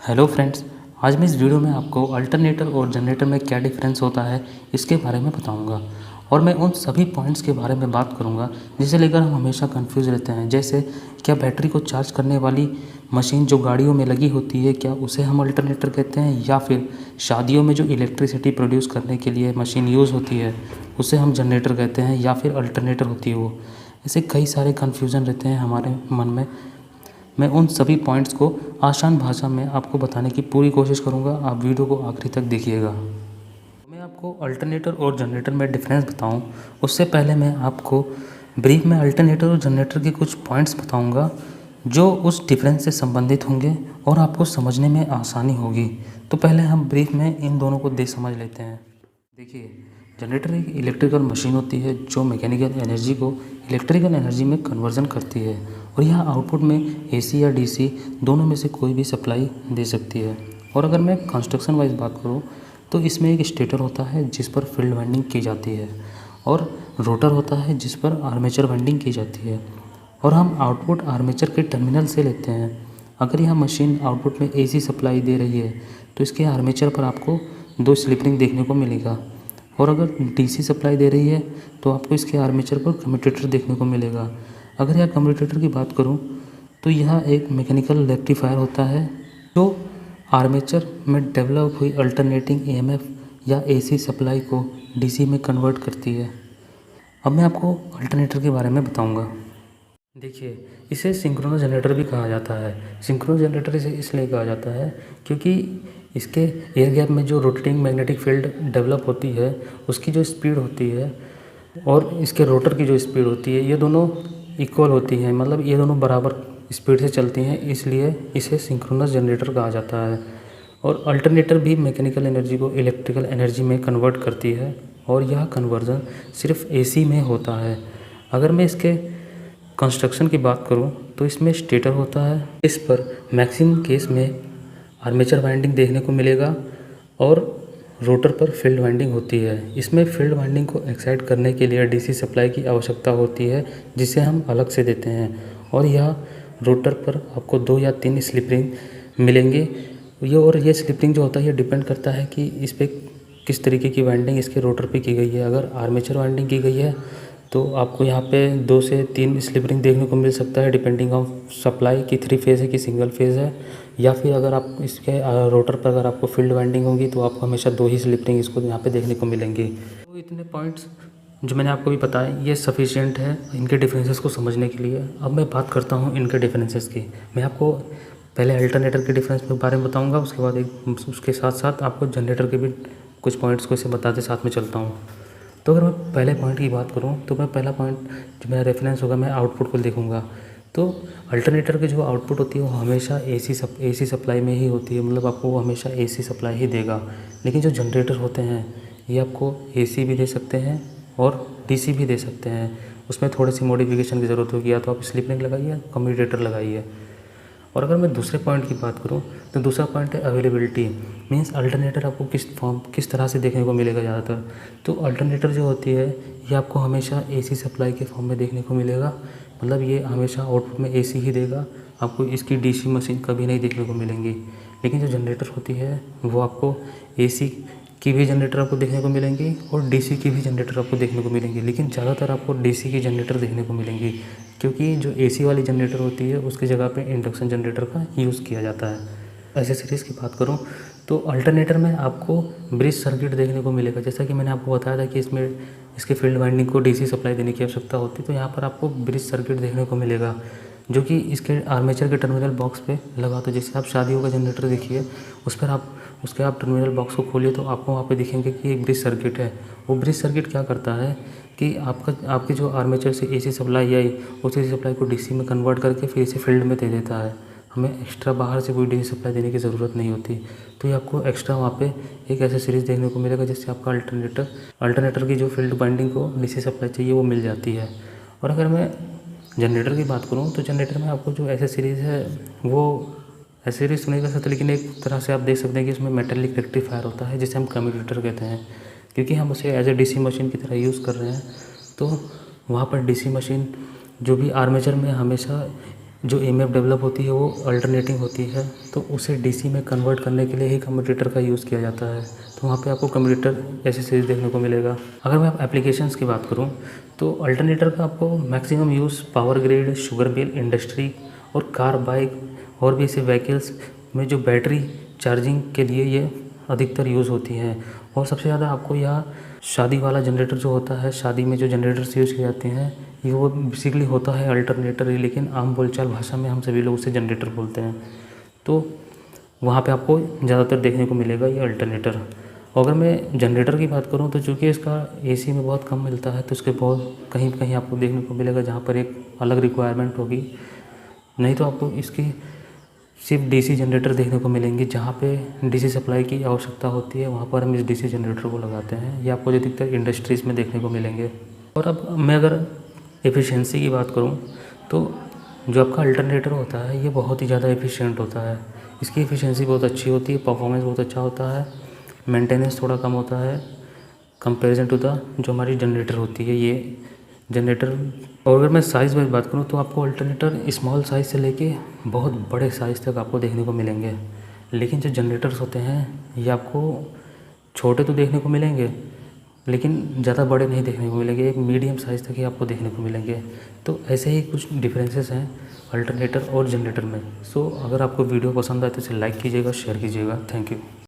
Hello friends. आज मैं इस वीडियो में आपको अल्टरनेटर और जनरेटर में क्या डिफरेंस होता है इसके बारे में बताऊंगा और मैं उन सभी पॉइंट्स के बारे में बात करूंगा जिसे लेकर हम हमेशा कंफ्यूज रहते हैं। जैसे क्या बैटरी को चार्ज करने वाली मशीन जो गाड़ियों में लगी होती है क्या उसे हम अल्टरनेटर कहते हैं, या फिर शादियों में जो इलेक्ट्रिसिटी प्रोड्यूस करने के लिए मशीन यूज़ होती है उसे हम जनरेटर कहते हैं, या फिर अल्टरनेटर होती है वो। ऐसे कई सारे कन्फ्यूज़न रहते हैं हमारे मन में। मैं उन सभी पॉइंट्स को आसान भाषा में आपको बताने की पूरी कोशिश करूंगा। आप वीडियो को आखिरी तक देखिएगा। मैं आपको अल्टरनेटर और जनरेटर में डिफरेंस बताऊं उससे पहले मैं आपको ब्रीफ में अल्टरनेटर और जनरेटर के कुछ पॉइंट्स बताऊंगा जो उस डिफरेंस से संबंधित होंगे और आपको समझने में आसानी होगी। तो पहले हम ब्रीफ में इन दोनों को देख समझ लेते हैं। देखिए, जनरेटर एक इलेक्ट्रिकल मशीन होती है जो मैकेनिकल एनर्जी को इलेक्ट्रिकल एनर्जी में कन्वर्जन करती है और यह आउटपुट में एसी या डीसी दोनों में से कोई भी सप्लाई दे सकती है। और अगर मैं कंस्ट्रक्शन वाइज बात करूँ तो इसमें एक स्टेटर होता है जिस पर फील्ड वाइंडिंग की जाती है और रोटर होता है जिस पर आर्मेचर वाइंडिंग की जाती है, और हम आउटपुट आर्मेचर के टर्मिनल से लेते हैं। अगर यह मशीन आउटपुट में एसी सप्लाई दे रही है तो इसके आर्मेचर पर आपको दो स्लिप रिंग देखने को मिलेगा, और अगर डीसी सप्लाई दे रही है तो आपको इसके आर्मेचर पर कम्यूटेटर देखने को मिलेगा। अगर यह कम्यूटेटर की बात करूं तो यह एक मैकेनिकल रेक्टिफायर होता है जो आर्मेचर में डेवलप हुई अल्टरनेटिंग ईएमएफ या एसी सप्लाई को डीसी में कन्वर्ट करती है। अब मैं आपको अल्टरनेटर के बारे में बताऊंगा। देखिए, इसे सिंक्रोनस जनरेटर भी कहा जाता है। सिंक्रोनस जनरेटर इसे इसलिए कहा जाता है क्योंकि इसके एयर गैप में जो रोटेटिंग मैग्नेटिक फील्ड डेवलप होती है उसकी जो स्पीड होती है और इसके रोटर की जो स्पीड होती है ये दोनों इक्वल होती हैं, मतलब ये दोनों बराबर स्पीड से चलती हैं, इसलिए इसे सिंक्रोनस जनरेटर कहा जाता है। और अल्टरनेटर भी मैकेनिकल एनर्जी को इलेक्ट्रिकल एनर्जी में कन्वर्ट करती है और यह कन्वर्जन सिर्फ एसी में होता है। अगर मैं इसके कंस्ट्रक्शन की बात करूं तो इसमें स्टेटर होता है, इस पर मैक्सिमम केस में आर्मेचर वाइंडिंग देखने को मिलेगा और रोटर पर फील्ड वाइंडिंग होती है। इसमें फील्ड वाइंडिंग को एक्साइट करने के लिए डीसी सप्लाई की आवश्यकता होती है जिसे हम अलग से देते हैं, और यह रोटर पर आपको 2 या 3 स्लिप रिंग मिलेंगे। ये स्लिप रिंग जो होता है ये डिपेंड करता है कि इस पर किस तरीके की वाइंडिंग इसके रोटर पे की गई है। अगर आर्मेचर वाइंडिंग की गई है तो आपको यहाँ पे 2 से 3 स्लिप रिंग देखने को मिल सकता है डिपेंडिंग ऑन सप्लाई की 3 फेज़ है कि सिंगल फेज़ है, या फिर अगर आप इसके रोटर पर अगर आपको फील्ड वाइंडिंग होगी तो आपको हमेशा 2 ही स्लिप रिंग इसको यहाँ पे देखने को मिलेंगी। तो इतने पॉइंट्स जो मैंने आपको भी बताए ये सफिशिएंट है इनके डिफरेंसेस को समझने के लिए। अब मैं बात करता हूँ इनके डिफरेंसेस की। मैं आपको पहले अल्टरनेटर के डिफरेंस के बारे में बताऊँगा, उसके बाद उसके साथ साथ आपको जनरेटर के भी कुछ पॉइंट्स को इसे बताते साथ में चलता हूँ। तो अगर मैं पहले पॉइंट की बात करूं तो मैं पहला पॉइंट जो मेरा रेफरेंस होगा मैं आउटपुट को देखूंगा। तो अल्टरनेटर की जो आउटपुट होती है वो हमेशा एसी सप्लाई में ही होती है, मतलब आपको वो हमेशा एसी सप्लाई ही देगा। लेकिन जो जनरेटर होते हैं ये आपको एसी भी दे सकते हैं और डीसी भी दे सकते हैं। उसमें थोड़ी सी मॉडिफिकेशन की ज़रूरत होगी, या तो आप स्लिप रिंग लगाइए, कम्यूटेटर लगाइए। और अगर मैं दूसरे पॉइंट की बात करूं तो दूसरा पॉइंट है अवेलेबिलिटी। मीन्स अल्टरनेटर आपको किस तरह से देखने को मिलेगा ज़्यादातर। तो अल्टरनेटर जो होती है ये आपको हमेशा एसी सप्लाई के फॉर्म में देखने को मिलेगा, मतलब ये हमेशा आउटपुट में एसी ही देगा, आपको इसकी डीसी मशीन कभी नहीं देखने को मिलेंगी। लेकिन जो जनरेटर होती है वो आपको एसी की भी जनरेटर आपको देखने को मिलेंगी और डीसी की भी जनरेटर आपको देखने को मिलेंगी, लेकिन ज़्यादातर आपको डीसी की जनरेटर देखने को मिलेंगी क्योंकि जो एसी वाली जनरेटर होती है उसकी जगह पे इंडक्शन जनरेटर का यूज़ किया जाता है। एक्सेसरीज की बात करूँ तो अल्टरनेटर में आपको ब्रिज सर्किट देखने को मिलेगा। जैसा कि मैंने आपको बताया था कि इसमें इसके फील्ड वाइंडिंग को डीसी सप्लाई देने की आवश्यकता होती है, तो यहाँ पर आपको ब्रिज सर्किट देखने को मिलेगा जो कि इसके आर्मेचर के टर्मिनल बॉक्स पे लगा। तो जैसे आप शादियों का जनरेटर देखिए उस पर आप टर्मिनल बॉक्स को खोलिए तो आपको वहाँ पे दिखेंगे कि एक ब्रिज सर्किट है। वो ब्रिज सर्किट क्या करता है कि आपके जो आर्मेचर से एसी सप्लाई आई उस एसी सप्लाई को डीसी में कन्वर्ट करके फिर इसे फील्ड में दे देता है। हमें एक्स्ट्रा बाहर से कोई डीसी सप्लाई देने की ज़रूरत नहीं होती। तो ये आपको एक्स्ट्रा वहाँ पे एक ऐसे सीरीज़ देखने को मिलेगा जिससे आपका अल्टरनेटर की जो फील्ड बाइंडिंग को डीसी सप्लाई चाहिए वो मिल जाती है। और अगर मैं जनरेटर की बात करूँ तो जनरेटर में आपको जो ऐसे सीरीज़ है वो एसेसरीज नहीं कर सकते, लेकिन एक तरह से आप देख सकते हैं कि इसमें मेटेलिक रेक्टिफायर होता है जिसे हम कम्यूटेटर कहते हैं, क्योंकि हम उसे एज ए डीसी मशीन की तरह यूज़ कर रहे हैं। तो वहाँ पर डीसी मशीन जो भी आर्मेचर में हमेशा जो ईएमएफ डेवलप होती है वो अल्टरनेटिंग होती है, तो उसे डीसी में कन्वर्ट करने के लिए ही कम्यूटेटर का यूज़ किया जाता है। तो वहाँ पे आपको कम्यूटेटर एसेसरीज देखने को मिलेगा। अगर मैं एप्लीकेशंस की बात करूँ तो अल्टरनेटर का आपको maximum use power grid, sugar mill, industry और कार, बाइक और भी ऐसे व्हीकल्स में जो बैटरी चार्जिंग के लिए ये अधिकतर यूज़ होती है। और सबसे ज़्यादा आपको यहाँ शादी वाला जनरेटर जो होता है, शादी में जो जनरेटर्स यूज़ किए जाते हैं ये वो बेसिकली होता है अल्टरनेटर ही, लेकिन आम बोलचाल भाषा में हम सभी लोग उसे जनरेटर बोलते हैं। तो वहाँ पे आपको ज़्यादातर देखने को मिलेगा ये अल्टरनेटर। अगर मैं जनरेटर की बात करूँ तो चूँकि इसका एसी में बहुत कम मिलता है, तो इसके बहुत कहीं कहीं आपको देखने को मिलेगा जहाँ पर एक अलग रिक्वायरमेंट होगी, नहीं तो आपको इसकी सिर्फ डीसी जनरेटर देखने को मिलेंगे। जहाँ पे डीसी सप्लाई की आवश्यकता होती है वहाँ पर हम इस डीसी जनरेटर को लगाते हैं। ये आपको अधिकतर इंडस्ट्रीज़ में देखने को मिलेंगे। और अब मैं अगर एफिशिएंसी की बात करूँ तो जो आपका अल्टरनेटर होता है ये बहुत ही ज़्यादा एफिशिएंट होता है। इसकी एफिशिएंसी बहुत अच्छी होती है, परफॉर्मेंस बहुत अच्छा होता है, मेंटेनेंस थोड़ा कम होता है कंपैरिजन टू द जो हमारी जनरेटर होती है ये जनरेटर। और अगर मैं साइज़ में बात करूँ तो आपको अल्टरनेटर स्मॉल साइज़ से लेके बहुत बड़े साइज़ तक आपको देखने को मिलेंगे। लेकिन जो जनरेटर्स होते हैं ये आपको छोटे तो देखने को मिलेंगे लेकिन ज़्यादा बड़े नहीं देखने को मिलेंगे, एक मीडियम साइज़ तक ही आपको देखने को मिलेंगे। तो ऐसे ही कुछ डिफरेंसेस हैं अल्टरनेटर और जनरेटर में। सो अगर आपको वीडियो पसंद आए तो इसे लाइक कीजिएगा, शेयर कीजिएगा। Thank you.